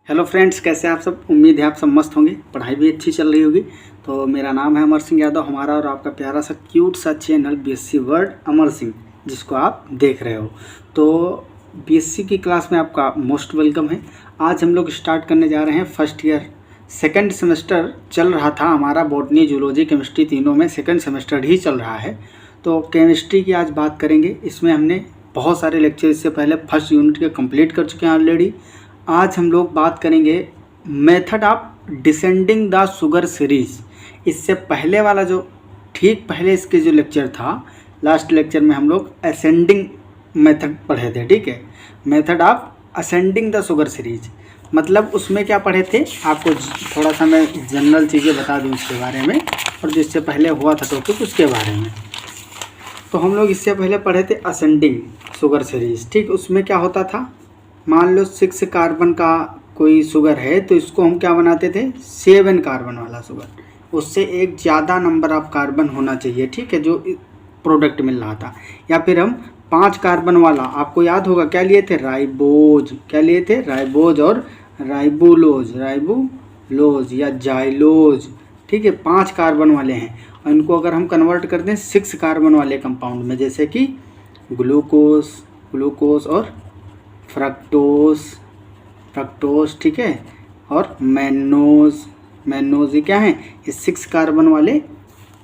Hello friends, कैसे हैं आप सब। उम्मीद है आप सब मस्त होंगे, पढ़ाई भी अच्छी चल रही होगी। तो मेरा नाम है अमर सिंह यादव, हमारा और आपका प्यारा सा क्यूट सा channel BSc word Amar Singh, जिसको आप देख रहे हो। तो बीएससी की क्लास में आपका मोस्ट वेलकम है। आज हम लोग स्टार्ट करने जा रहे हैं फर्स्ट ईयर। सेकेंड सेमेस्टर चल रहा था हमारा, बॉटनी जूलॉजी केमिस्ट्री तीनों में सेकेंड सेमेस्टर ही चल रहा है। तो केमिस्ट्री की आज बात करेंगे। इसमें हमने बहुत सारे लेक्चर इससे पहले फर्स्ट यूनिट के कंप्लीट कर चुके हैं ऑलरेडी। आज हम लोग बात करेंगे method of descending the sugar series. इससे पहले वाला जो ठीक पहले इसके जो लेक्चर था, लास्ट लेक्चर में हम लोग असेंडिंग मेथड पढ़े थे। ठीक है, method of ascending the sugar series मतलब उसमें क्या पढ़े थे, आपको थोड़ा सा मैं जनरल चीज़ें बता दूं इसके बारे में, और जिससे पहले हुआ था टॉपिक उसके बारे में। तो हम लोग इससे पहले पढ़े थे असेंडिंग शुगर सीरीज। ठीक, उसमें क्या होता था, मान लो 6 कार्बन का कोई शुगर है तो इसको हम क्या बनाते थे, 7 कार्बन वाला शुगर। उससे एक ज़्यादा नंबर ऑफ कार्बन होना चाहिए, ठीक है, जो प्रोडक्ट मिल रहा था। या फिर हम 5 कार्बन वाला, आपको याद होगा क्या लिए थे, राइबोज। क्या लिए थे, राइबोज और राइबुलोज या जाइलोज। ठीक है, 5 कार्बन वाले हैं और इनको अगर हम कन्वर्ट करते हैं 6 कार्बन वाले कंपाउंड में, जैसे कि ग्लूकोज और फ्रक्टोस, ठीक है, और मैनोज, ये क्या है, ये 6 कार्बन वाले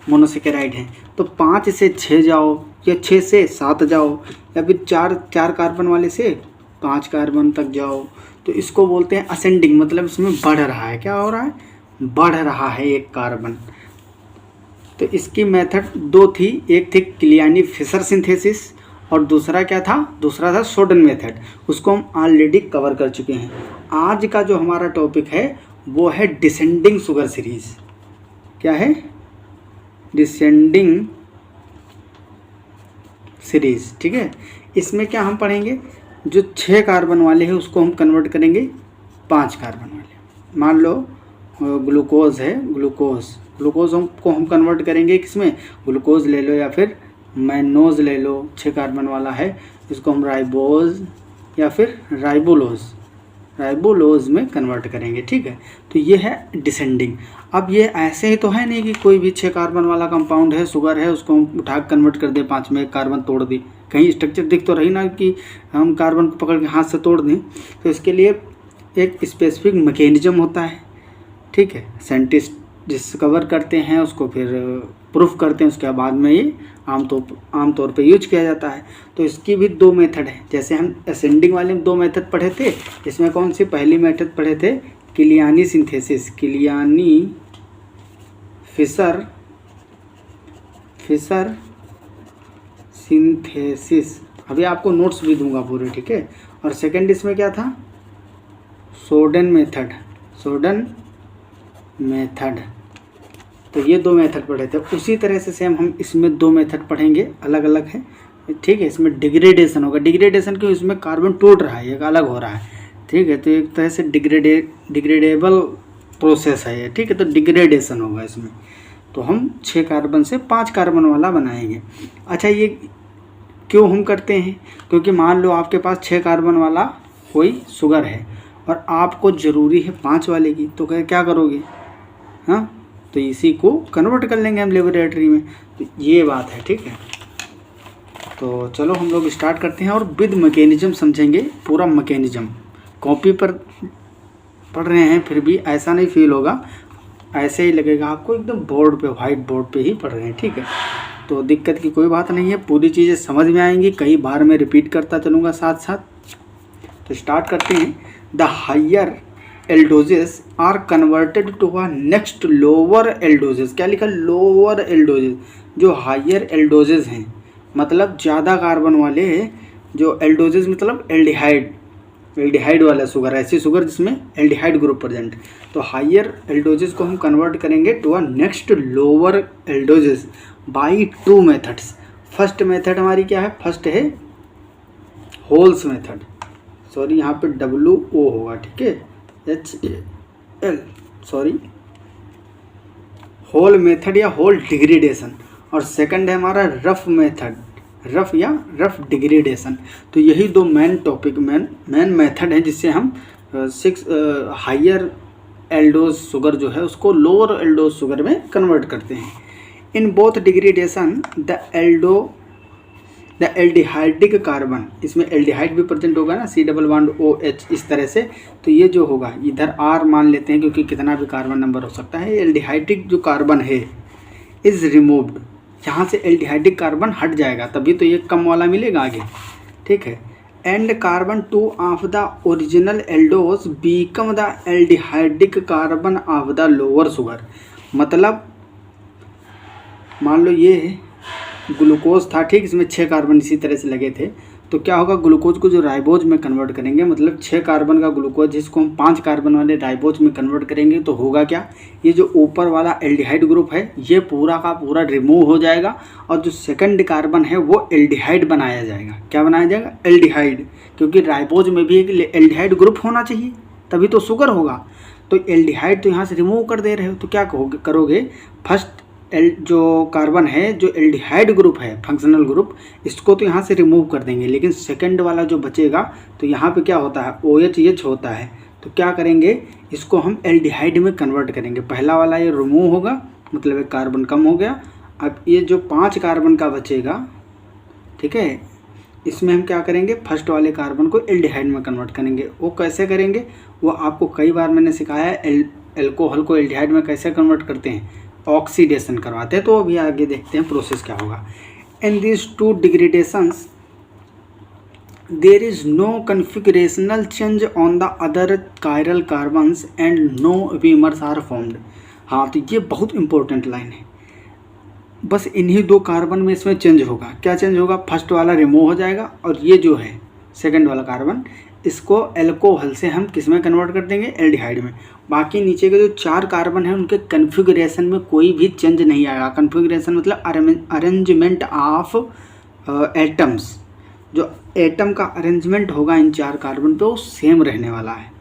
मोनोसेकेराइड हैं। तो 5 से 6 जाओ या 6 से 7 जाओ, या फिर 4 कार्बन वाले से 5 कार्बन तक जाओ, तो इसको बोलते हैं असेंडिंग। मतलब इसमें बढ़ रहा है, क्या हो रहा है, बढ़ रहा है एक कार्बन। तो इसकी मेथड 2 थी, एक थी क्लियानी फिशर सिंथेसिस और दूसरा क्या था, दूसरा था शोडन मेथड। उसको हम ऑलरेडी कवर कर चुके हैं। आज का जो हमारा टॉपिक है वो है डिसेंडिंग शुगर सीरीज। क्या है, डिसेंडिंग सीरीज। ठीक है, इसमें क्या हम पढ़ेंगे, जो 6 कार्बन वाले हैं उसको हम कन्वर्ट करेंगे 5 कार्बन वाले। मान लो ग्लूकोज है, ग्लूकोज को हम कन्वर्ट करेंगे किसमें, ग्लूकोज ले लो या फिर मैनोज ले लो, 6 कार्बन वाला है, इसको हम राइबोज या फिर राइबोलोज में कन्वर्ट करेंगे। ठीक है, तो ये है डिसेंडिंग। अब ये ऐसे ही तो है नहीं कि कोई भी 6 कार्बन वाला कंपाउंड है, शुगर है, उसको हम उठा कन्वर्ट कर दें 5 में, एक कार्बन तोड़ दी। कहीं स्ट्रक्चर दिख तो रही ना कि हम कार्बन को पकड़ के हाथ से तोड़ दें। तो इसके लिए एक स्पेसिफिक मैकेनिज्म होता है। ठीक है, साइंटिस्ट डिस्कवर करते हैं, उसको फिर प्रूफ करते हैं, उसके बाद में ये आमतौर पे यूज किया जाता है। तो इसकी भी 2 मेथड है। जैसे हम असेंडिंग वाले में 2 मेथड पढ़े थे, इसमें कौन सी पहली मेथड पढ़े थे, क्लियानी सिंथेसिस, क्लियानी फिशर सिंथेसिस। अभी आपको नोट्स भी दूंगा पूरे, ठीक है। और सेकंड इसमें क्या था, शोडन मेथड। तो ये 2 मेथड पढ़े थे। उसी तरह से सेम हम इसमें 2 मेथड पढ़ेंगे, अलग अलग है। ठीक है, इसमें डिग्रेडेशन होगा। डिग्रेडेशन क्यों, इसमें कार्बन टूट रहा है, एक अलग हो रहा है। ठीक है, तो एक तरह से डिग्रेडेबल प्रोसेस है ये। ठीक है, तो डिग्रेडेशन होगा इसमें। तो हम 6 कार्बन से 5 कार्बन वाला बनाएंगे। अच्छा, ये क्यों हम करते हैं, क्योंकि मान लो आपके पास 6 कार्बन वाला कोई शुगर है और आपको ज़रूरी है 5 वाले की, तो क्या करोगे, हाँ, तो इसी को कन्वर्ट कर लेंगे हम लेबोरेटरी में। तो ये बात है, ठीक है। तो चलो हम लोग स्टार्ट करते हैं और विद मैकेनिज्म समझेंगे, पूरा मैकेनिज्म। कॉपी पर पढ़ रहे हैं फिर भी ऐसा नहीं फील होगा, ऐसे ही लगेगा आपको एकदम बोर्ड पे, वाइट बोर्ड पे ही पढ़ रहे हैं। ठीक है, तो दिक्कत की कोई बात नहीं है, पूरी चीज़ें समझ में आएंगी। कई बार मैं रिपीट करता चलूँगा साथ साथ। तो स्टार्ट करते हैं। The higher aldoses are converted to a next lower aldoses. क्या लिखा, लोअर एल्डोजेस। जो हायर एल्डोजेस हैं, मतलब ज़्यादा कार्बन वाले हैं, जो एल्डोजेस मतलब एल्डिहाइड वाला शुगर, ऐसी शुगर जिसमें एल्डिहाइड ग्रुप प्रेजेंट। तो हायर एल्डोजेस को हम कन्वर्ट करेंगे to a next lower aldoses by 2 methods. First method हमारी क्या है, फर्स्ट है होल्स मेथड। सॉरी, यहाँ पे WO होगा, ठीक है, HAL, सॉरी, होल मेथड या होल डिग्रेडेशन। और सेकंड है हमारा रफ मेथड, रफ डिग्रेडेशन। तो यही 2 मेन मेथड हैं जिससे हम 6 हायर एल्डोज शुगर जो है उसको लोअर एल्डोज शुगर में कन्वर्ट करते हैं। In both degradation the aldehydic carbon, इसमें एल्डिहाइड भी प्रेजेंट होगा ना, C डबल बॉन्ड OH इस तरह से, तो ये जो होगा इधर R मान लेते हैं क्योंकि कितना भी कार्बन नंबर हो सकता है। एल्डिहाइडिक जो कार्बन है इज रिमूव्ड, यहाँ से एल्डिहाइडिक कार्बन हट जाएगा तभी तो ये कम वाला मिलेगा आगे, ठीक है। And carbon 2 of the original aldose become the aldehydic carbon of the lower sugar, मतलब मान लो ये ग्लूकोज था, ठीक, इसमें 6 कार्बन इसी तरह से लगे थे, तो क्या होगा ग्लूकोज को जो राइबोज में कन्वर्ट करेंगे, मतलब 6 कार्बन का ग्लूकोज जिसको हम 5 कार्बन वाले राइबोज में कन्वर्ट करेंगे, तो होगा क्या, ये जो ऊपर वाला एल्डिहाइड ग्रुप है ये पूरा का पूरा रिमूव हो जाएगा और जो सेकंड कार्बन है वो एल्डिहाइड बनाया जाएगा। क्या बनाया जाएगा, एल्डिहाइड, क्योंकि राइबोज में भी एक एल्डिहाइड ग्रुप होना चाहिए तभी तो शुगर होगा। तो एल्डिहाइड तो यहाँ से रिमूव कर दे रहे हो, तो क्या करोगे, फर्स्ट जो कार्बन है जो एल्डिहाइड ग्रुप है फंक्शनल ग्रुप, इसको तो यहाँ से रिमूव कर देंगे, लेकिन सेकंड वाला जो बचेगा तो यहाँ पे क्या होता है OH होता है, तो क्या करेंगे इसको हम एल्डिहाइड में कन्वर्ट करेंगे। पहला वाला ये रिमूव होगा, मतलब एक कार्बन कम हो गया। अब ये जो 5 कार्बन का बचेगा, ठीक है, इसमें हम क्या करेंगे, फर्स्ट वाले कार्बन को एल्डिहाइड में कन्वर्ट करेंगे। वो कैसे करेंगे वो आपको कई बार मैंने सिखाया है। एल्कोहल को एल्डिहाइड में कैसे कन्वर्ट करते हैं, ऑक्सीडेशन करवाते हैं, तो अभी आगे देखते हैं प्रोसेस क्या होगा। In this 2 degradations there is no configurational change on the other chiral carbons and no epimers are formed. हाँ, तो ये बहुत इंपॉर्टेंट लाइन है, बस इन्हीं 2 कार्बन में इसमें चेंज होगा। क्या चेंज होगा, फर्स्ट वाला रिमूव हो जाएगा और ये जो है सेकंड वाला कार्बन, इसको एल्कोहल से हम किस में कन्वर्ट कर देंगे, एल्डिहाइड में। बाकी नीचे के जो 4 कार्बन हैं उनके कन्फिगरेशन में कोई भी चेंज नहीं आएगा। कन्फिगरेशन मतलब अरेंजमेंट ऑफ एटम्स, जो एटम का अरेंजमेंट होगा इन 4 कार्बन पे वो सेम रहने वाला है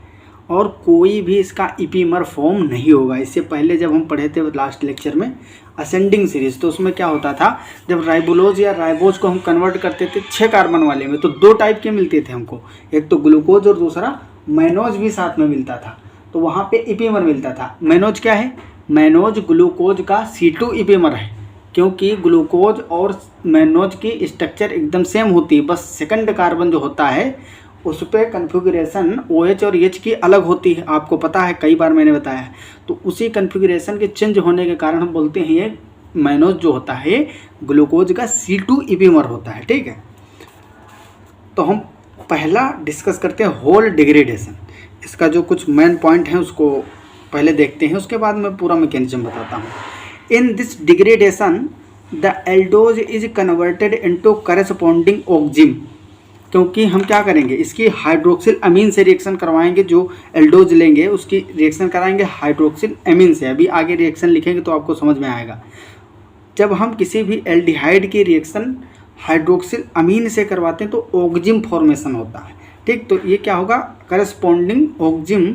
और कोई भी इसका इपीमर फॉर्म नहीं होगा। इससे पहले जब हम पढ़े थे लास्ट लेक्चर में असेंडिंग सीरीज, तो उसमें क्या होता था, जब राइबोलोज या राइबोज को हम कन्वर्ट करते थे 6 कार्बन वाले में, तो 2 टाइप के मिलते थे हमको, एक तो ग्लूकोज और दूसरा मैनोज भी साथ में मिलता था, तो वहाँ पे इपीमर मिलता था। मैनोज क्या है, मैनोज ग्लूकोज का C2 इपीमर है, क्योंकि ग्लूकोज और मैनोज की स्ट्रक्चर एकदम सेम होती है, बस सेकंड कार्बन जो होता है उस पर कन्फिगरेशन OH और H की अलग होती है, आपको पता है, कई बार मैंने बताया है। तो उसी कन्फिगरेशन के चेंज होने के कारण हम बोलते हैं ये मैनोज जो होता है ग्लूकोज का C2 इपीमर होता है, ठीक है। तो हम पहला डिस्कस करते हैं होल डिग्रेडेशन। इसका जो कुछ मेन पॉइंट है उसको पहले देखते हैं, उसके बाद मैं पूरा मैकेनिज्म बताता हूँ। In this degradation the aldose is converted into corresponding oxime, क्योंकि हम क्या करेंगे, इसकी हाइड्रोक्सिल अमीन से रिएक्शन करवाएंगे। जो एल्डोज लेंगे उसकी रिएक्शन कराएंगे हाइड्रोक्सिल अमीन से। अभी आगे रिएक्शन लिखेंगे तो आपको समझ में आएगा। जब हम किसी भी एल्डिहाइड की रिएक्शन हाइड्रोक्सिल अमीन से करवाते हैं तो ऑक्जिम फॉर्मेशन होता है, ठीक। तो ये क्या होगा, करस्पॉन्डिंग ऑक्जिम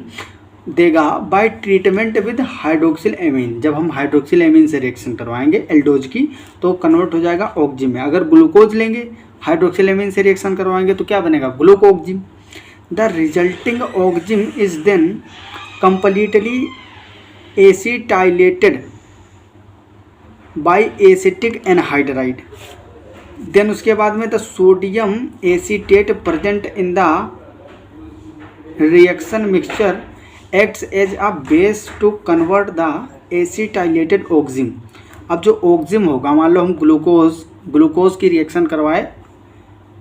देगा bye treatment with hydroxyl amine. जब हम हाइड्रोक्सिल एमीन से रिएक्शन करवाएंगे एल्डोज की तो कन्वर्ट हो जाएगा ऑक्जिम में। अगर ग्लूकोज लेंगे हाइड्रोक्सिल एमीन से रिएक्शन करवाएंगे तो क्या बनेगा, glucoxime. The resulting oxime is then completely acetylated by acetic anhydride. Then उसके बाद में the sodium acetate present in the reaction mixture acts as a base to convert the acetylated oxime. अब जो ऑक्जिम होगा, मान लो हम ग्लूकोज की reaction करवाए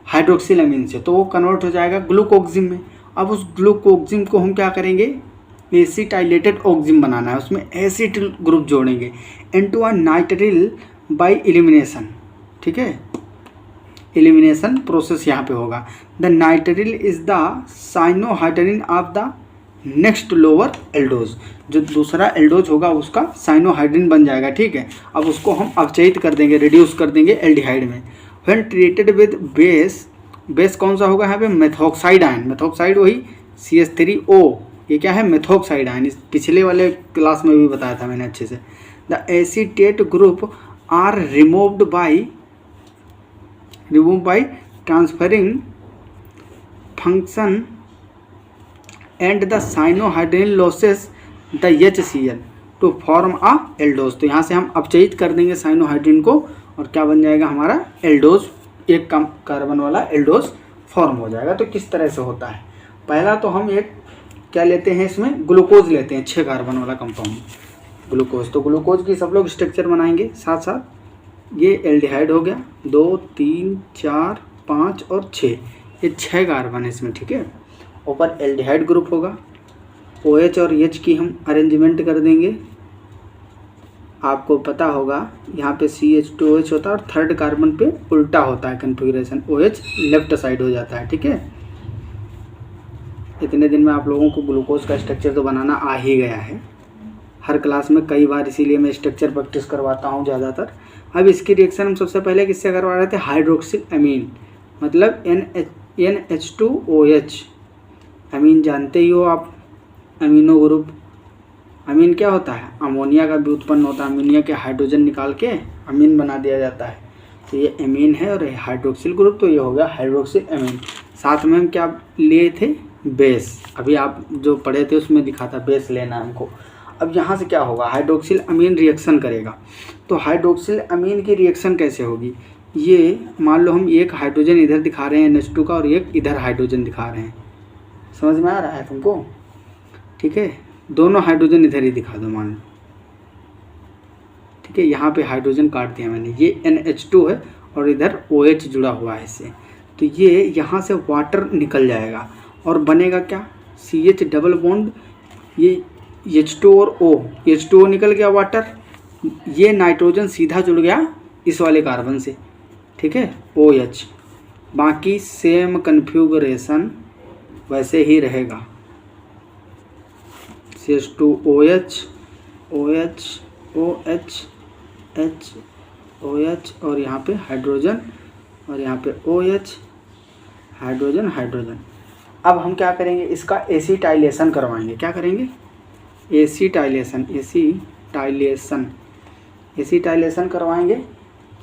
हाइड्रोक्सिल अमीन से, तो वो कन्वर्ट हो जाएगा ग्लूकोक्जिम में। अब उस ग्लूकोक्जिम को हम क्या करेंगे, एसिटाइलेटेड ऑक्जिम बनाना है, उसमें एसिटिल ग्रुप जोड़ेंगे into a nitrile by elimination, ठीक है। एलिमिनेशन प्रोसेस यहाँ पे होगा। The nitrile is the cyanohydrin of the next lower aldose. जो दूसरा एल्डोज होगा उसका साइनोहाइड्रिन बन जाएगा, ठीक है। अब उसको हम अवचयित कर देंगे, रिड्यूस कर देंगे एल्डिहाइड में। व्हेन ट्रीटेड विद बेस कौन सा होगा यहाँ पे, मेथॉक्साइड आयन। मेथॉक्साइड वही CH3O, ये क्या है, मेथॉक्साइड आयन। इस पिछले वाले क्लास में भी बताया था मैंने अच्छे से। The acetate group are removed by transferring function and the cyanohydrin losses the HCl to form a aldose. तो यहाँ से हम अपचयित कर देंगे साइनोहाइड्रिन को और क्या बन जाएगा हमारा एल्डोज, एक कम कार्बन वाला एल्डोज फॉर्म हो जाएगा। तो किस तरह से होता है, पहला तो हम एक क्या लेते हैं, इसमें ग्लूकोज लेते हैं, 6 कार्बन वाला कंपाउंड ग्लूकोज। तो ग्लूकोज की सब लोग स्ट्रक्चर बनाएंगे साथ साथ। ये एल्डिहाइड हो गया, 2 3 4 5 और 6, ये 6 कार्बन है इसमें, ठीक है। ऊपर एल्डिहाइड ग्रुप होगा, OH और H की हम अरेंजमेंट कर देंगे। आपको पता होगा यहाँ पे CH2OH होता है और थर्ड कार्बन पे उल्टा होता है कन्फिग्रेशन, OH लेफ्ट साइड हो जाता है, ठीक है। इतने दिन में आप लोगों को ग्लूकोज का स्ट्रक्चर तो बनाना आ ही गया है हर क्लास में कई बार, इसीलिए मैं स्ट्रक्चर प्रैक्टिस करवाता हूँ ज़्यादातर। अब इसकी रिएक्शन हम सबसे पहले किससे करवा रहे थे, हाइड्रोक्सिल अमीन, मतलब NH2OH। अमीन जानते ही हो आप, अमीनो ग्रुप। अमीन क्या होता है, अमोनिया का भी उत्पन्न होता है, अमोनिया के हाइड्रोजन निकाल के अमीन बना दिया जाता है। तो ये अमीन है और हाइड्रोक्सिल ग्रुप, तो ये हो गया हाइड्रोक्सिल अमीन। साथ में हम क्या लिए थे, बेस। अभी आप जो पढ़े थे उसमें दिखा था बेस लेना हमको। अब यहाँ से क्या होगा, हाइड्रोक्सिल अमीन रिएक्शन करेगा। तो हाइड्रोक्सिल अमीन की रिएक्शन कैसे होगी, ये मान लो हम एक हाइड्रोजन इधर दिखा रहे हैं NH2 का और एक इधर हाइड्रोजन दिखा रहे हैं, समझ में आ रहा है तुमको, ठीक है। दोनों हाइड्रोजन इधर ही दिखा दो मान लो, ठीक है। यहाँ पे हाइड्रोजन काट दिया मैंने, ये NH2 है और इधर OH जुड़ा हुआ है इससे। तो ये यहाँ से वाटर निकल जाएगा और बनेगा क्या, CH डबल बॉन्ड, ये H2 और O, H2O निकल गया वाटर, ये नाइट्रोजन सीधा जुड़ गया इस वाले कार्बन से, ठीक है, OH। बाकी सेम कन्फिगरेशन वैसे ही रहेगा, CH2OH, OH, OH, H, OH और यहाँ पे हाइड्रोजन और यहाँ पे OH, हाइड्रोजन हाइड्रोजन। अब हम क्या करेंगे, इसका एसिटाइलेशन करवाएंगे। क्या करेंगे, एसिटाइलेशन, एसिटाइलेशन करवाएंगे।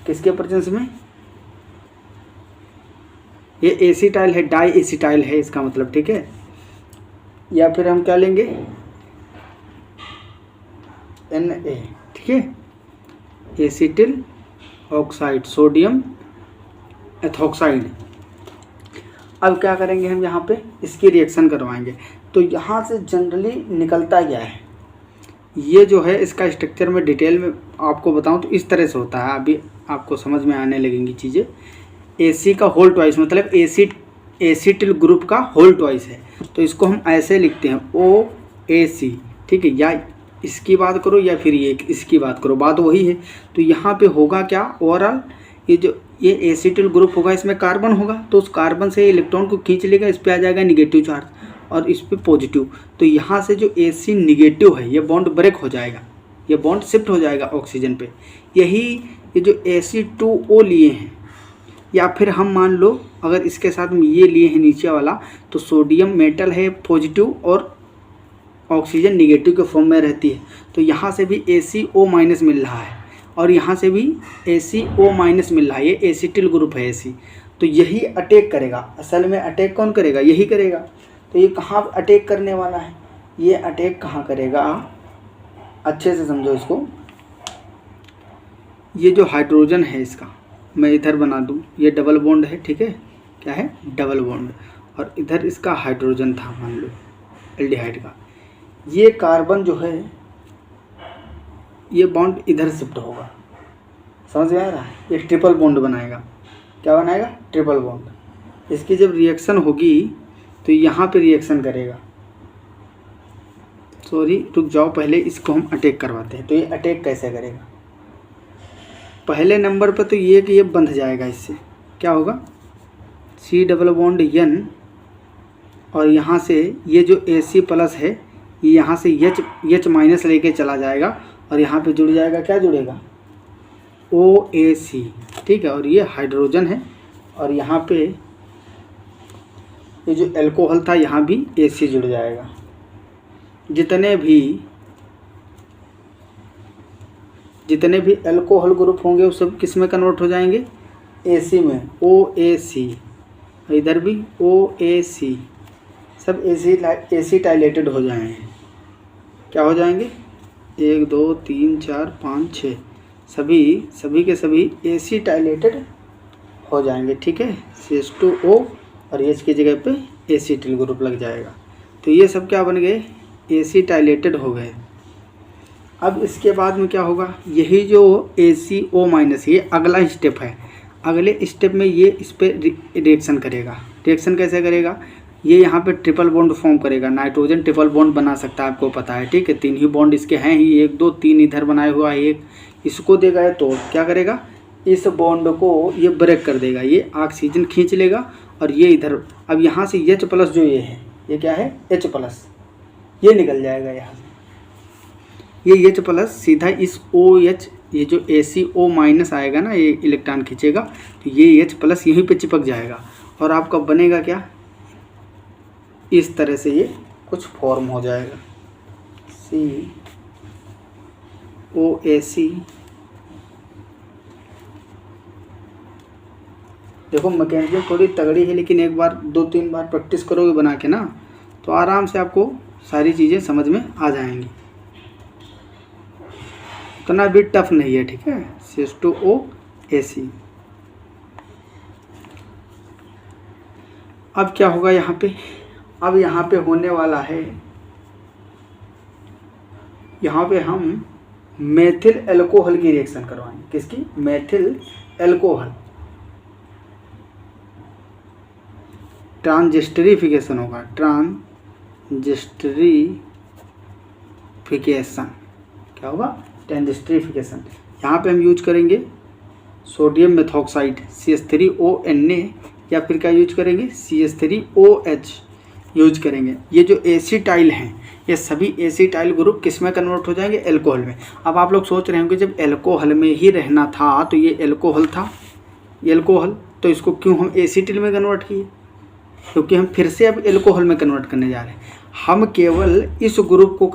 किसके प्रेजेंस में, ये एसिटाइल है, डाई एसिटाइल है इसका मतलब, ठीक है। या फिर हम क्या लेंगे, Na, ठीक है, एसिटिल ऑक्साइड, सोडियम एथॉक्साइड। अब क्या करेंगे हम, यहाँ पे इसकी रिएक्शन करवाएंगे। तो यहाँ से जनरली निकलता क्या है, ये जो है इसका स्ट्रक्चर में डिटेल में आपको बताऊं तो इस तरह से होता है, अभी आपको समझ में आने लगेंगी चीज़ें। AC का होल ट्वाइस मतलब एसिटिल ग्रुप का होल ट्वाइस है, तो इसको हम ऐसे लिखते हैं OAC, ठीक है। या इसकी बात करो या फिर ये इसकी बात करो, बात वही है। तो यहाँ पे होगा क्या, ओवरऑल ये एसिटिल ग्रुप होगा, इसमें कार्बन होगा, तो उस कार्बन से इलेक्ट्रॉन को खींच लेगा, इस पे आ जाएगा निगेटिव चार्ज और इस पे पॉजिटिव। तो यहाँ से जो AC निगेटिव है ये बॉन्ड ब्रेक हो जाएगा, ये बॉन्ड शिफ्ट हो जाएगा ऑक्सीजन पे। यही ये जो Ac2O लिए हैं, या फिर हम मान लो अगर इसके साथ में ये लिए हैं नीचे वाला, तो सोडियम मेटल है पॉजिटिव और ऑक्सीजन निगेटिव के फॉर्म में रहती है। तो यहाँ से भी ACO- मिल रहा है और यहाँ से भी ACO- मिल रहा है, ये एसिटिल ग्रुप है AC। तो यही अटैक करेगा, असल में अटैक कौन करेगा, यही करेगा। तो ये कहाँ अटैक करने वाला है, ये अटैक कहाँ करेगा, अच्छे से समझो इसको। ये जो हाइड्रोजन है इसका मैं इधर बना दूँ, ये डबल बॉन्ड है, ठीक है, क्या है, डबल बॉन्ड, और इधर इसका हाइड्रोजन था मान लो एल्डिहाइड का। ये कार्बन जो है ये बॉन्ड इधर शिफ्ट होगा, समझ में आ रहा है, ये ट्रिपल बॉन्ड बनाएगा। क्या बनाएगा, ट्रिपल बॉन्ड। इसकी जब रिएक्शन होगी तो यहाँ पे रिएक्शन करेगा, सॉरी रुक जाओ, पहले इसको हम अटैक करवाते हैं। तो ये अटैक कैसे करेगा, पहले नंबर पर तो ये कि ये बंध जाएगा, इससे क्या होगा, C डबल बॉन्ड N और यहाँ से ये जो AC+ है ये यहाँ से H- लेके चला जाएगा और यहाँ पे जुड़ जाएगा, क्या जुड़ेगा, OAC, ठीक है। और ये हाइड्रोजन है और यहाँ पे ये जो एल्कोहल था यहाँ भी AC जुड़ जाएगा। जितने भी एल्कोहल ग्रुप होंगे वो सब किस में कन्वर्ट हो जाएंगे, AC में, OAC। इधर भी OAC, सब एसिटाइलेटेड हो जाएंगे। क्या हो जाएंगे? 1 2 3 4 5 6 सभी के सभी एसिटाइलेटेड हो जाएंगे। ठीक है, CH2O और H की जगह पे एसिटिल ग्रुप लग जाएगा। तो ये सब क्या बन गए? एसिटाइलेटेड हो गए। अब इसके बाद में क्या होगा? यही जो ACO- ये अगला स्टेप है। अगले स्टेप में ये इस पर रिएक्शन करेगा। रिएक्शन कैसे करेगा? ये यहाँ पे ट्रिपल बॉन्ड फॉर्म करेगा। नाइट्रोजन ट्रिपल बॉन्ड बना सकता है, आपको पता है। ठीक है, 3 ही बॉन्ड इसके हैं ही, 1 2 3 इधर बनाया हुआ है, एक इसको देगा है तो क्या करेगा? इस बॉन्ड को ये ब्रेक कर देगा, ये ऑक्सीजन खींच लेगा और ये इधर। अब यहाँ से H+ जो ये है, ये क्या है? H+, ये निकल जाएगा यहाँ से। ये H+ सीधा इस OH, ये जो ACO- आएगा ना, ये इलेक्ट्रॉन खींचेगा तो ये H+ यहीं पे चिपक जाएगा और आपका बनेगा क्या? इस तरह से ये कुछ फॉर्म हो जाएगा, COAC। देखो मैकेनिज्म थोड़ी तगड़ी है, लेकिन एक बार 2-3 बार प्रैक्टिस करोगे बना के ना, तो आराम से आपको सारी चीज़ें समझ में आ जाएंगी। इतना भी टफ नहीं है। ठीक है, CH2OAC। अब क्या होगा यहाँ पे? अब यहाँ पे होने वाला है, यहाँ पे हम मेथिल अल्कोहल की रिएक्शन करवाएंगे। किसकी? Methyl alcohol. ट्रांजिस्टरिफिकेशन होगा, ट्रांजिस्टरिफिकेशन। क्या होगा? ट्रांजिस्टरिफिकेशन। यहाँ पे हम यूज करेंगे सोडियम मेथॉक्साइड CH3ONA, या फिर क्या यूज करेंगे? CH3OH यूज करेंगे। ये जो एसिटाइल हैं, ये सभी एसिटाइल ग्रुप किस में कन्वर्ट हो जाएंगे? अल्कोहल में। अब आप लोग सोच रहे होंगे जब अल्कोहल में ही रहना था तो ये अल्कोहल था, ये अल्कोहल, तो इसको क्यों हम एसिटिल में कन्वर्ट किए? क्योंकि हम फिर से अब अल्कोहल में कन्वर्ट करने जा रहे हैं। हम केवल इस ग्रुप को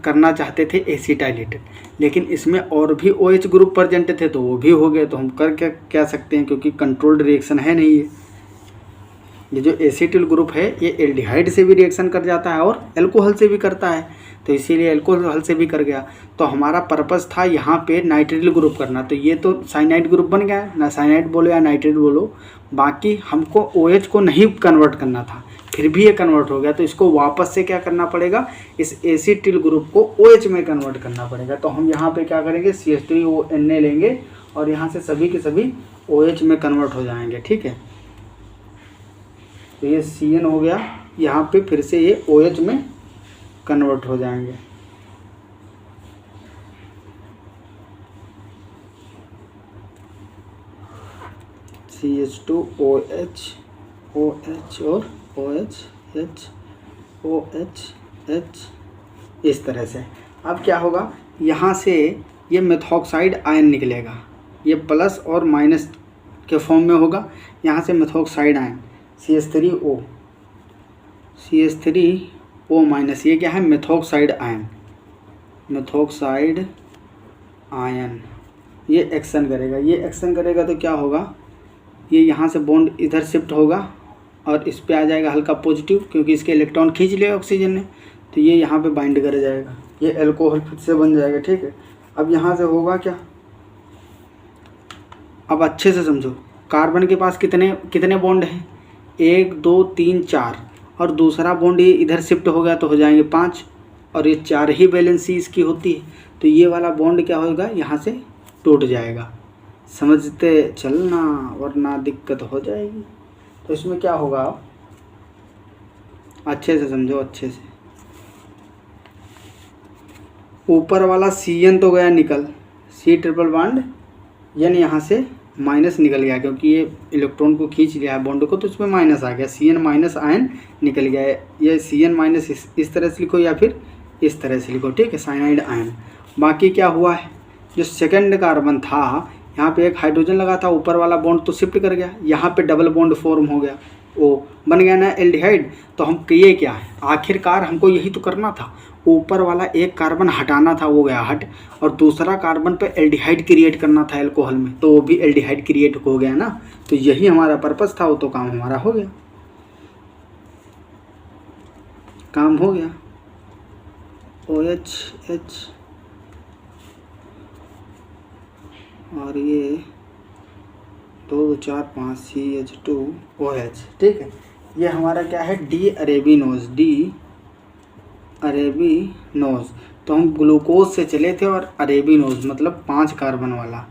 करना चाहते थे एसिटाइलेटेड, लेकिन इसमें और भी OH ग्रुप प्रेजेंट थे तो वो भी हो गए। तो हम कर क्या सकते हैं? क्योंकि कंट्रोल्ड रिएक्शन है नहीं ये जो एसिटिल ग्रुप है ये एल्डिहाइड से भी रिएक्शन कर जाता है और अल्कोहल से भी करता है, तो इसीलिए अल्कोहल से भी कर गया। तो हमारा पर्पस था यहाँ पे नाइट्रिल ग्रुप करना, तो ये तो साइनाइड ग्रुप बन गया ना, साइनाइड बोलो या नाइट्रिल बोलो। बाकी हमको OH को नहीं कन्वर्ट करना था, फिर भी ये कन्वर्ट हो गया। तो इसको वापस से क्या करना पड़ेगा? इस एसिटिल ग्रुप को OH में कन्वर्ट करना पड़ेगा। तो हम यहाँ पे क्या करेंगे? CH3ONA लेंगे और यहाँ से सभी के सभी OH में कन्वर्ट हो जाएंगे। ठीक है, तो ये CN हो गया, यहाँ पे फिर से ये OH में कन्वर्ट हो जाएंगे। CH2OH, OH और OH, H, OH, H, इस तरह से। अब क्या होगा? यहाँ से ये मेथॉक्साइड आयन निकलेगा, ये प्लस और माइनस के फॉर्म में होगा। यहाँ से मेथॉक्साइड आयन CH3O, CH3O-, ये क्या है? Methoxide ion, methoxide ion. ये एक्शन करेगा, ये एक्शन करेगा तो क्या होगा? ये यहाँ से बॉन्ड इधर शिफ्ट होगा और इस पे आ जाएगा हल्का पॉजिटिव, क्योंकि इसके इलेक्ट्रॉन खींच लिया ऑक्सीजन ने, तो ये यहाँ पे बाइंड कर जाएगा, ये अल्कोहल फिर से बन जाएगा। ठीक है, अब यहाँ से होगा क्या? अब अच्छे से समझो, कार्बन के पास कितने बॉन्ड हैं? 1 2 3 4, और दूसरा बॉन्ड ये इधर शिफ्ट हो गया तो हो जाएंगे 5, और ये 4 ही वैलेंसी इसकी होती है। तो ये वाला बॉन्ड क्या होगा? यहाँ से टूट जाएगा। समझते चलना वरना दिक्कत हो जाएगी। तो इसमें क्या होगा? अच्छे से समझो, अच्छे से। ऊपर वाला CN तो गया निकल, C ट्रिपल बॉन्ड N यहाँ से माइनस निकल गया, क्योंकि ये इलेक्ट्रॉन को खींच लिया है बॉन्ड को, तो इसमें माइनस आ गया, CN- आयन निकल गया है। ये CN- इस तरह से लिखो या फिर इस तरह से लिखो। ठीक है, साइनाइड आयन। बाकी क्या हुआ है? जो सेकंड कार्बन था, यहाँ पे एक हाइड्रोजन लगा था, ऊपर वाला बॉन्ड तो शिफ्ट कर गया, यहाँ पे डबल बॉन्ड फॉर्म हो गया, ओ बन गया ना एल्डिहाइड। तो हम किए क्या है? आखिरकार हमको यही तो करना था, ऊपर वाला एक कार्बन हटाना था, वो गया हट, और दूसरा कार्बन पे एल्डिहाइड क्रिएट करना था अल्कोहल में, तो वो भी एल्डिहाइड क्रिएट हो गया ना। तो यही हमारा पर्पस था, वो तो काम हमारा हो गया। काम हो गया। OH और ये 2 4 5 CH2OH, ठीक है। ये हमारा क्या है, डी अरेबिनोज, डी अरेबिनोज। तो हम ग्लूकोज से चले थे और अरेबिनोज मतलब 5 कार्बन वाला,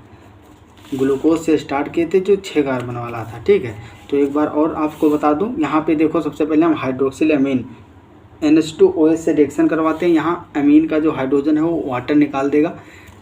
ग्लूकोज से स्टार्ट किए थे जो 6 कार्बन वाला था, ठीक है। तो एक बार और आपको बता दूं, यहाँ पे देखो सबसे पहले हम हाइड्रोक्सिल अमीन NH2OH से रिएक्शन करवाते हैं। यहाँ अमीन का जो हाइड्रोजन है वो वाटर निकाल देगा।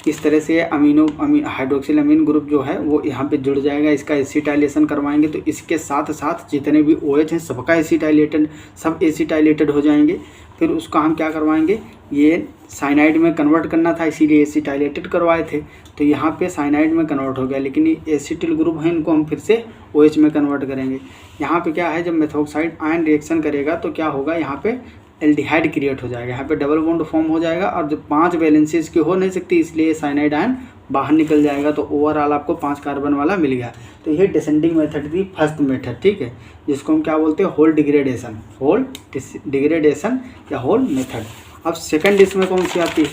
इस तरह से हाइड्रोक्सिल अमीन ग्रुप जो है वो यहाँ पे जुड़ जाएगा। इसका एसिटाइलेशन करवाएंगे तो इसके साथ साथ जितने भी OH हैं सबका सब एसिटाइलेटेड हो जाएंगे। फिर उसका हम क्या करवाएंगे, ये साइनाइड में कन्वर्ट करना था, इसीलिए एसिटाइलेटेड करवाए थे। तो यहाँ पे साइनाइड में कन्वर्ट हो गया, लेकिन ये एसिटिल ग्रुप है, इनको हम फिर से OH में कन्वर्ट करेंगे। यहाँ पे क्या है, जब मेथॉक्साइड आयन रिएक्शन करेगा तो क्या होगा, यहाँ पे एल्डिहाइड क्रिएट हो जाएगा, यहाँ पे डबल बॉन्ड फॉर्म हो जाएगा। और जब 5 वैलेंसी इसकी हो नहीं सकती, इसलिए साइनाइड आयन बाहर निकल जाएगा। तो ओवरऑल आपको 5 कार्बन वाला मिल गया। तो ये डिसेंडिंग मेथड थी, फर्स्ट मेथड, ठीक है, जिसको हम क्या बोलते हैं, होल डिग्रेडेशन या होल मेथड। अब सेकंड इसमें कौन सी आती है,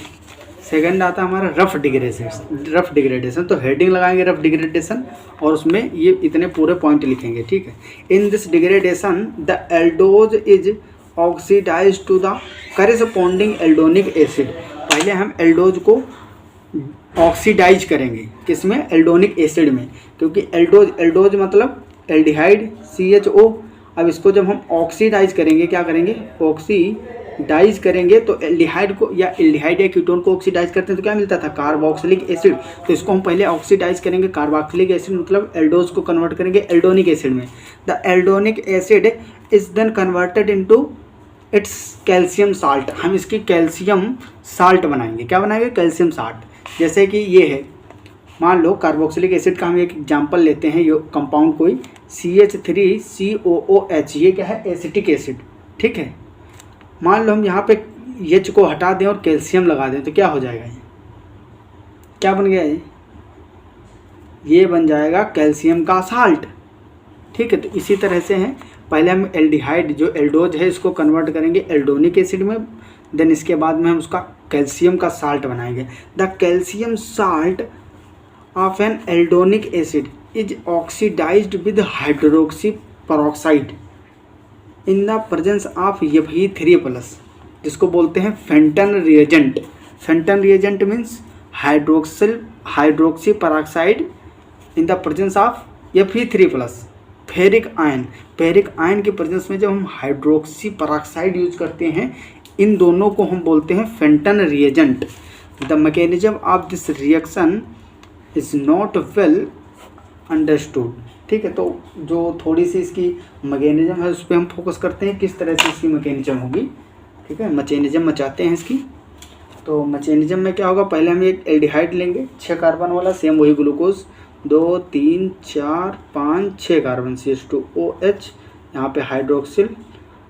सेकंड आता है हमारा रफ डिग्रेडेशन। तो हेडिंग लगाएंगे रफ डिग्रेडेशन और उसमें ये इतने पूरे पॉइंट लिखेंगे, ठीक है। In this degradation the aldose is oxidise to the corresponding aldonic acid. पहले हम एल्डोज को ऑक्सीडाइज करेंगे, किसमें, एल्डोनिक एसिड में, क्योंकि एल्डोज मतलब एल्डिहाइड CHO। अब इसको जब हम ऑक्सीडाइज करेंगे, क्या करेंगे, ऑक्सीडाइज करेंगे तो एल्डिहाइड को या कीटोन को ऑक्सीडाइज करते हैं तो क्या मिलता था, कार्बोक्सिलिक एसिड। तो इसको हम पहले ऑक्सीडाइज करेंगे, कार्बोक्सिलिक एसिड मतलब एल्डोज को कन्वर्ट करेंगे एल्डोनिक एसिड में। The aldonic acid is then converted into its calcium salt. हम इसकी कैल्शियम साल्ट बनाएंगे, क्या बनाएंगे, कैल्शियम साल्ट। जैसे कि ये है, मान लो कार्बोक्सिलिक एसिड का हम एक एग्जांपल लेते हैं, ये कंपाउंड कोई CH3COOH, ये क्या है, एसिटिक एसिड, ठीक है। मान लो हम यहाँ पे H को हटा दें और कैल्शियम लगा दें तो क्या हो जाएगा, ये क्या बन गया, ये बन जाएगा कैल्शियम का साल्ट, ठीक है। तो इसी तरह से है, पहले हम एल्डिहाइड जो एल्डोज है इसको कन्वर्ट करेंगे एल्डोनिक एसिड में, देन इसके बाद में हम उसका कैल्शियम का साल्ट बनाएंगे। The calcium salt of an aldonic acid is oxidised with hydroxy peroxide in the presence of Fe3+, जिसको बोलते हैं Fenton reagent. Fenton reagent means hydroxy peroxide in the presence of Fe3+। Ferric ion के presence में जब हम hydroxy peroxide use करते हैं, इन दोनों को हम बोलते हैं Fenton reagent. The mechanism of this reaction is not well understood, ठीक है। तो जो थोड़ी सी इसकी मैकेनिज्म है उस पर हम फोकस करते हैं, किस तरह से इसकी मैकेनिज्म होगी, ठीक है। मैकेनिज्म मचाते हैं इसकी। तो मैकेनिज्म में क्या होगा, पहले हम एक एल्डिहाइड लेंगे 6 कार्बन वाला, सेम वही ग्लूकोज, 2 3 4 5 6 कार्बन CH2OH, यहाँ पे हाइड्रोक्सिल,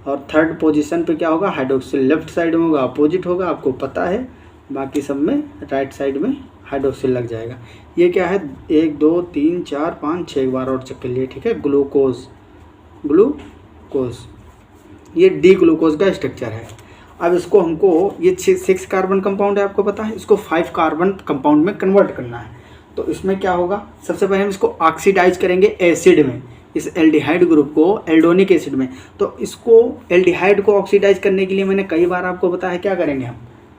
और थर्ड पोजीशन पे क्या होगा, हाइड्रोक्सिल लेफ्ट साइड में होगा, अपोजिट होगा, आपको पता है। बाकी सब में राइट साइड में हाइड्रोक्सिल लग जाएगा। ये क्या है, 1 2 3 4 5 6 बार और चेक कर लिए, ठीक है। ग्लूकोज ये डी ग्लूकोज का स्ट्रक्चर है। अब इसको हमको, ये 6 कार्बन कंपाउंड है, आपको पता है, इसको 5 कार्बन कंपाउंड में कन्वर्ट करना है। तो इसमें क्या होगा, सबसे पहले हम इसको ऑक्सीडाइज करेंगे एसिड में, इस एल्डिहाइड ग्रुप को एल्डोनिक एसिड में। तो इसको एल्डिहाइड को ऑक्सीडाइज करने के लिए मैंने कई बार आपको बताया क्या करेंगे हम,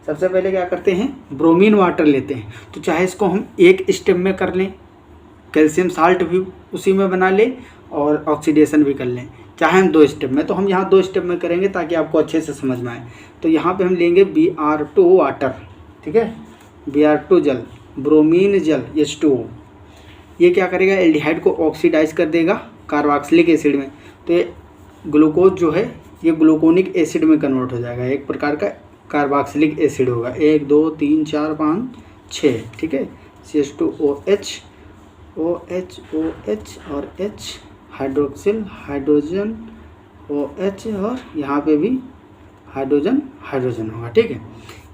सबसे पहले क्या करते हैं, ब्रोमीन वाटर लेते हैं। तो चाहे इसको हम एक स्टेप में कर लें, कैल्शियम साल्ट भी उसी में बना लें और ऑक्सीडेशन भी कर लें, चाहे हम 2 स्टेप में। तो हम यहाँ 2 स्टेप में करेंगे ताकि आपको अच्छे से समझ में आए। तो यहाँ पे हम लेंगे Br2 वाटर, ठीक है, Br2 जल, ब्रोमीन जल H2O। ये क्या करेगा, एल्डिहाइड को ऑक्सीडाइज कर देगा कार्बोक्सिलिक एसिड में। तो ये ग्लूकोज जो है ये ग्लूकोनिक एसिड में कन्वर्ट हो जाएगा, एक प्रकार का कार्बोक्सिलिक एसिड होगा। 1 2 3 4 5 6, ठीक है। CH2OH OH और H, हाइड्रोक्सिल, हाइड्रोजन OH, और यहाँ पे भी हाइड्रोजन होगा, ठीक है।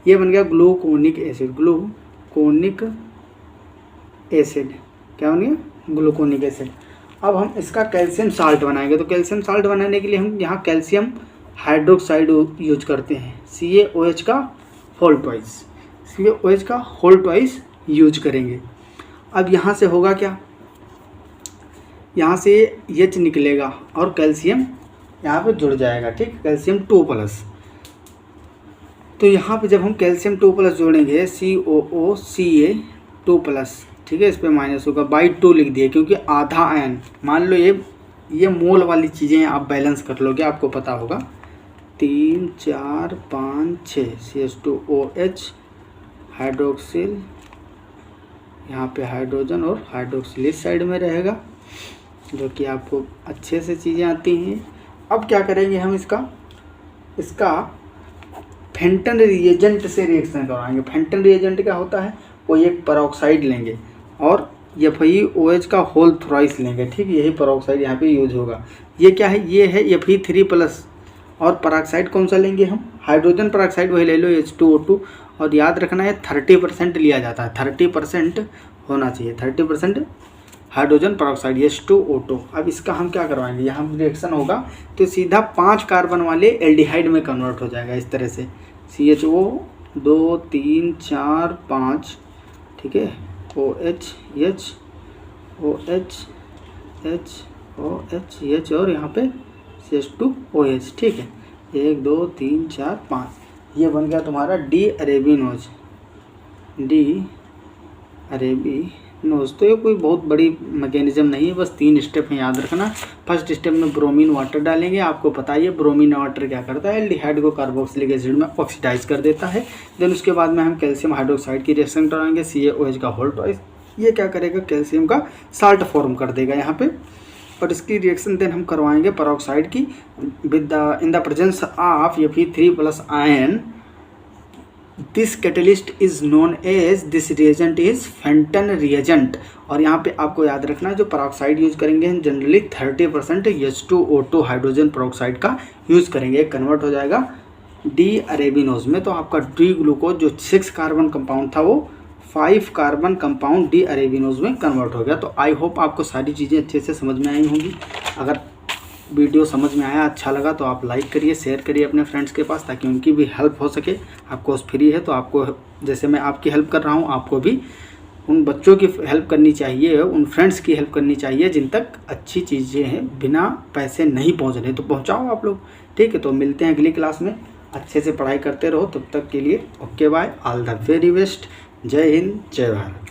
ये बन गया ग्लूकोनिक एसिड, क्या बन गया, ग्लूकोनिक एसिड। अब हम इसका कैल्शियम साल्ट बनाएंगे। तो कैल्शियम साल्ट बनाने के लिए हम यहाँ कैल्शियम हाइड्रोक्साइड यूज करते हैं, CaOH का होल ट्वाइस, CaOH का होल ट्वाइस यूज करेंगे। अब यहाँ से होगा क्या, यहाँ से H निकलेगा और कैल्शियम यहाँ पे जुड़ जाएगा, ठीक, कैल्शियम 2+। तो यहाँ पे जब हम कैल्शियम 2+ जोड़ेंगे COOCa2+, ठीक है, इस पर माइनस होगा, बाई 2 लिख दिए क्योंकि आधा आयन, मान लो ये मोल वाली चीज़ें हैं, आप बैलेंस कर लोगे, आपको पता होगा। 3 4 5 6 CH2OH हाइड्रोक्सिल, यहाँ पे हाइड्रोजन और हाइड्रोक्सिल इस साइड में रहेगा, जो कि आपको अच्छे से चीज़ें आती हैं। अब क्या करेंगे हम, इसका फेंटन रिएजेंट से रिएक्शन करवाएंगे। फेंटन रिएजेंट क्या होता है, वो एक पेरोक्साइड लेंगे और FeOH का होल थ्राइस लेंगे, ठीक, यही पेरोक्साइड यहाँ पे यूज होगा। ये क्या है, ये है Fe3+, और पेरोक्साइड कौन सा लेंगे हम, हाइड्रोजन पेरोक्साइड वही ले लो, H2O2, और याद रखना है 30% लिया जाता है, 30% होना चाहिए, 30% हाइड्रोजन पेरोक्साइड H2O2। अब इसका हम क्या करवाएंगे, यहाँ रिएक्शन होगा तो सीधा 5 कार्बन वाले एल्डिहाइड में कन्वर्ट हो जाएगा इस तरह से, CHO 2 3 4 5, ठीक है, OH H OH H OH H और यहाँ पे CH2OH, ठीक है, 1 2 3 4 5, ये बन गया तुम्हारा डी अरेबिनोज। तो ये कोई बहुत बड़ी मैकेनिज्म नहीं है, बस 3 स्टेप हैं, याद रखना। फर्स्ट स्टेप में ब्रोमीन वाटर डालेंगे, आपको पता है ब्रोमीन वाटर क्या करता है, एल्डिहाइड को कार्बोक्सिलिक एसिड में ऑक्सीडाइज कर देता है। देन उसके बाद में हम कैल्शियम हाइड्रोक्साइड की रिएक्शन कराएंगे, CaOH का होल ट्वाइस, ये क्या करेगा, कैल्शियम का साल्ट फॉर्म कर देगा यहाँ पे, और इसकी रिएक्शन देन हम करवाएंगे पेरोक्साइड की with in the presence of Fe3+ ion. This catalyst is known as, this reagent is Fenton reagent. और यहाँ पे आपको याद रखना है, जो पेरोक्साइड यूज करेंगे हम जनरली 30% H2O2 हाइड्रोजन पेरोक्साइड का यूज करेंगे, कन्वर्ट हो जाएगा डी अरेबिनोज में। तो आपका डी ग्लूकोज जो 6 कार्बन कंपाउंड था वो 5 कार्बन कंपाउंड डी अरेबिनोज में कन्वर्ट हो गया। तो आई होप आपको सारी चीज़ें अच्छे से समझ में आई होंगी। अगर वीडियो समझ में आया, अच्छा लगा तो आप लाइक करिए, शेयर करिए अपने फ्रेंड्स के पास, ताकि उनकी भी हेल्प हो सके। आपको फ्री है तो आपको, जैसे मैं आपकी हेल्प कर रहा हूँ, आपको भी उन बच्चों की हेल्प करनी चाहिए, उन फ्रेंड्स की हेल्प करनी चाहिए जिन तक अच्छी चीज़ें हैं बिना पैसे नहीं पहुँच रहे, तो पहुँचाओ आप लोग, ठीक है। तो मिलते हैं अगली क्लास में, अच्छे से पढ़ाई करते रहो, तब तक के लिए okay bye, all the very best, जय हिंद जय भारत।